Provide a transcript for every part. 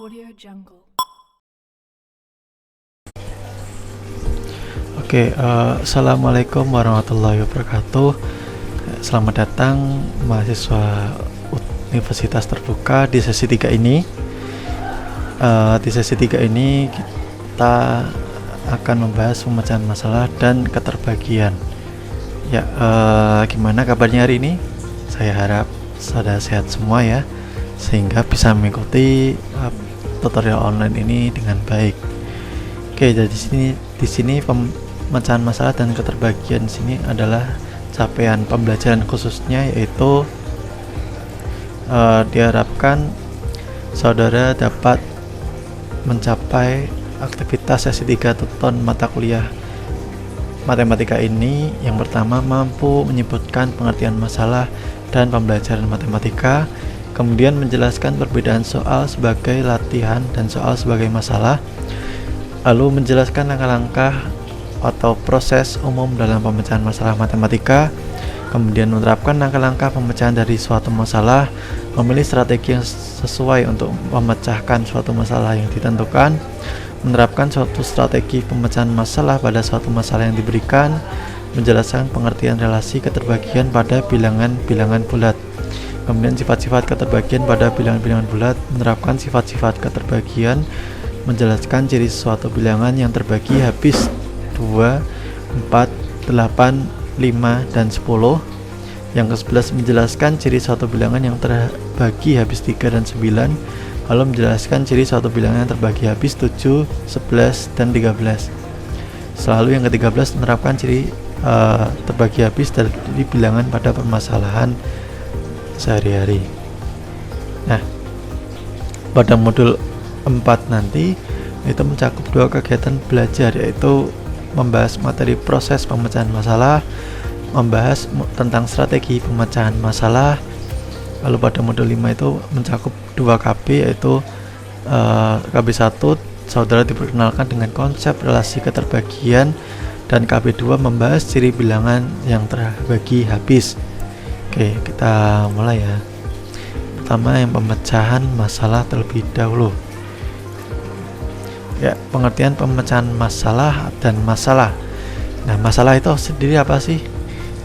Audio Jungle. Oke, assalamualaikum warahmatullahi wabarakatuh. Selamat datang mahasiswa Universitas Terbuka di sesi 3 ini. Di sesi 3 ini kita akan membahas pemecahan masalah dan keterbagian. Ya, gimana kabarnya hari ini? Saya harap sudah sehat semua ya, sehingga bisa mengikuti tutorial online ini dengan baik. Oke, jadi di sini pemecahan masalah dan keterbagian sini adalah capaian pembelajaran khususnya, yaitu diharapkan saudara dapat mencapai aktivitas sesi 3 tuton mata kuliah matematika ini. Yang pertama, mampu menyebutkan pengertian masalah dan pembelajaran matematika, kemudian menjelaskan perbedaan soal sebagai latihan dan soal sebagai masalah, lalu menjelaskan langkah-langkah atau proses umum dalam pemecahan masalah matematika, kemudian menerapkan langkah-langkah pemecahan dari suatu masalah, memilih strategi yang sesuai untuk memecahkan suatu masalah yang ditentukan, menerapkan suatu strategi pemecahan masalah pada suatu masalah yang diberikan, menjelaskan pengertian relasi keterbagian pada bilangan-bilangan bulat, kemudian sifat-sifat keterbagian pada bilangan-bilangan bulat, menerapkan sifat-sifat keterbagian, menjelaskan ciri suatu bilangan yang terbagi habis 2, 4, 8, 5, dan 10. Yang ke-11, menjelaskan ciri suatu bilangan yang terbagi habis 3 dan 9, lalu menjelaskan ciri suatu bilangan yang terbagi habis 7, 11, dan 13. Selalu yang ke-13, menerapkan ciri terbagi habis dari bilangan pada permasalahan sehari-hari. Nah, pada modul 4 nanti itu mencakup 2 kegiatan belajar, yaitu membahas materi proses pemecahan masalah, membahas tentang strategi pemecahan masalah. Lalu pada modul 5 itu mencakup 2 KB, yaitu KB 1 saudara diperkenalkan dengan konsep relasi keterbagian, dan KB 2 membahas ciri bilangan yang terbagi habis. Oke, kita mulai ya. Pertama, yang pemecahan masalah terlebih dahulu. Ya, pengertian pemecahan masalah dan masalah. Nah, masalah itu sendiri apa sih?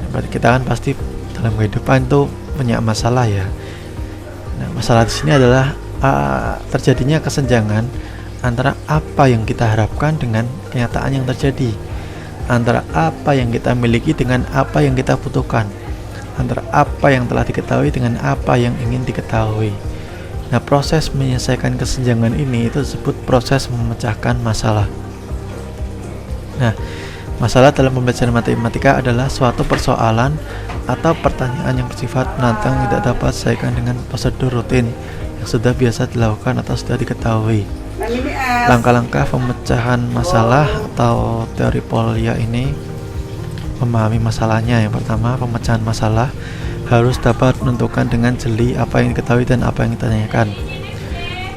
Berarti kita kan pasti dalam kehidupan itu punya masalah ya. Nah, masalah di sini adalah terjadinya kesenjangan antara apa yang kita harapkan dengan kenyataan yang terjadi, antara apa yang kita miliki dengan apa yang kita butuhkan, antara apa yang telah diketahui dengan apa yang ingin diketahui. Nah, proses menyelesaikan kesenjangan ini itu disebut proses memecahkan masalah. Nah, masalah dalam pembelajaran matematika adalah suatu persoalan atau pertanyaan yang bersifat menantang tidak dapat diselesaikan dengan prosedur rutin yang sudah biasa dilakukan atau sudah diketahui. Langkah-langkah pemecahan masalah atau teori Polya ini memahami masalahnya. Yang pertama, pemecahan masalah harus dapat menentukan dengan jeli apa yang diketahui dan apa yang ditanyakan.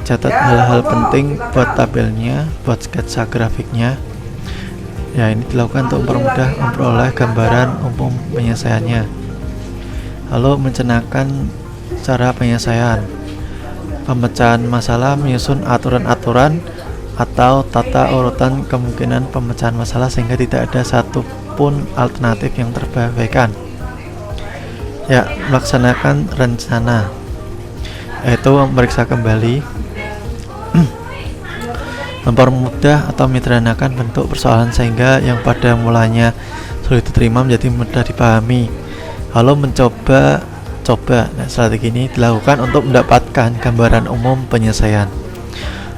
Catat hal-hal penting, buat tabelnya, buat sketsa grafiknya. Ya, ini dilakukan untuk mempermudah memperoleh gambaran umum penyelesaiannya. Lalu mencanangkan cara penyelesaian. Pemecahan masalah menyusun aturan-aturan atau tata urutan kemungkinan pemecahan masalah sehingga tidak ada satupun alternatif yang terbabaikan. Ya, melaksanakan rencana, yaitu memeriksa kembali, mempermudah atau menyederhanakan bentuk persoalan sehingga yang pada mulanya sulit diterima menjadi mudah dipahami. Lalu mencoba. Nah, strategi ini dilakukan untuk mendapatkan gambaran umum penyelesaian.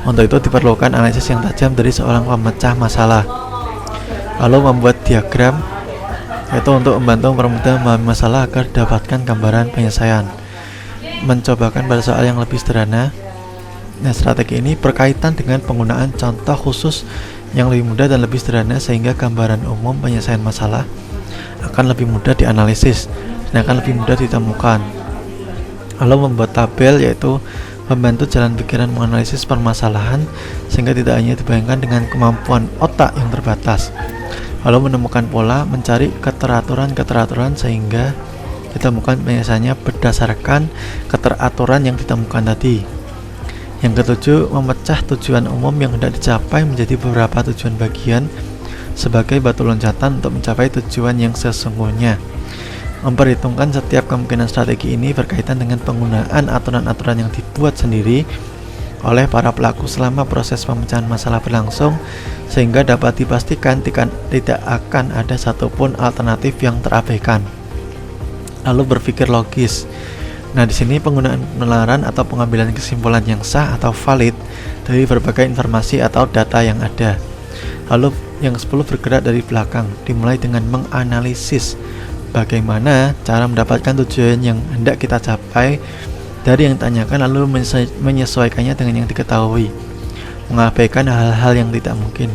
Untuk itu diperlukan analisis yang tajam dari seorang pemecah masalah. Lalu membuat diagram, yaitu untuk membantu mempermudah memahami masalah agar dapatkan gambaran penyelesaian. Mencobakan pada soal yang lebih sederhana. Nah, strategi ini berkaitan dengan penggunaan contoh khusus yang lebih mudah dan lebih sederhana sehingga gambaran umum penyelesaian masalah akan lebih mudah dianalisis dan akan lebih mudah ditemukan. Lalu membuat tabel, yaitu membantu jalan pikiran menganalisis permasalahan sehingga tidak hanya dibayangkan dengan kemampuan otak yang terbatas. Lalu menemukan pola, mencari keteraturan sehingga ditemukan penyelesaiannya berdasarkan keteraturan yang ditemukan tadi. Yang ketujuh, memecah tujuan umum yang hendak dicapai menjadi beberapa tujuan bagian sebagai batu loncatan untuk mencapai tujuan yang sesungguhnya. Memperhitungkan setiap kemungkinan strategi ini berkaitan dengan penggunaan aturan-aturan yang dibuat sendiri oleh para pelaku selama proses pemecahan masalah berlangsung, sehingga dapat dipastikan tidak akan ada satupun alternatif yang terabaikan. Lalu berpikir logis. Nah, di sini penggunaan penalaran atau pengambilan kesimpulan yang sah atau valid dari berbagai informasi atau data yang ada. Lalu yang 10 bergerak dari belakang, dimulai dengan menganalisis bagaimana cara mendapatkan tujuan yang hendak kita capai dari yang ditanyakan, lalu menyesuaikannya dengan yang diketahui, mengabaikan hal-hal yang tidak mungkin.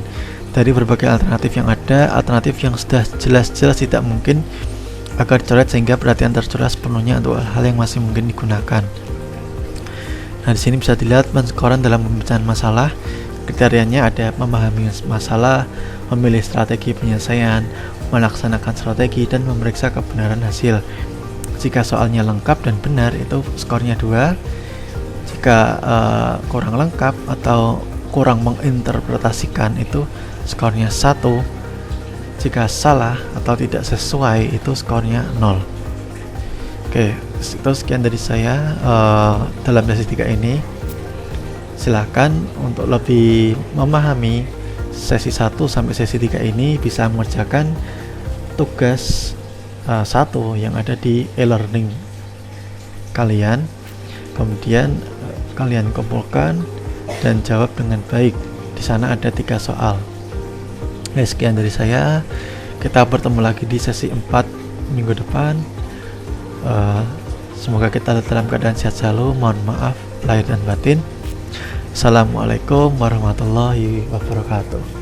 Dari berbagai alternatif yang ada, alternatif yang sudah jelas-jelas tidak mungkin agar dicoret sehingga perhatian tercurah sepenuhnya untuk hal-hal yang masih mungkin digunakan. Nah, di sini bisa dilihat penskoran dalam pemecahan masalah. Kriterianya ada memahami masalah, memilih strategi penyelesaian, melaksanakan strategi, dan memeriksa kebenaran hasil. Jika soalnya lengkap dan benar, itu skornya 2. Jika kurang lengkap atau kurang menginterpretasikan, itu skornya 1. Jika salah atau tidak sesuai, itu skornya 0. Oke, itu sekian dari saya dalam sesi 3 ini. Silahkan untuk lebih memahami sesi 1 sampai sesi 3 ini bisa mengerjakan tugas 1 yang ada di e-learning kalian. Kemudian kalian kumpulkan dan jawab dengan baik. Di sana ada 3 soal. Sekian dari saya. Kita bertemu lagi di sesi 4 minggu depan. Semoga kita dalam keadaan sehat selalu. Mohon maaf lahir dan batin. Assalamualaikum warahmatullahi wabarakatuh.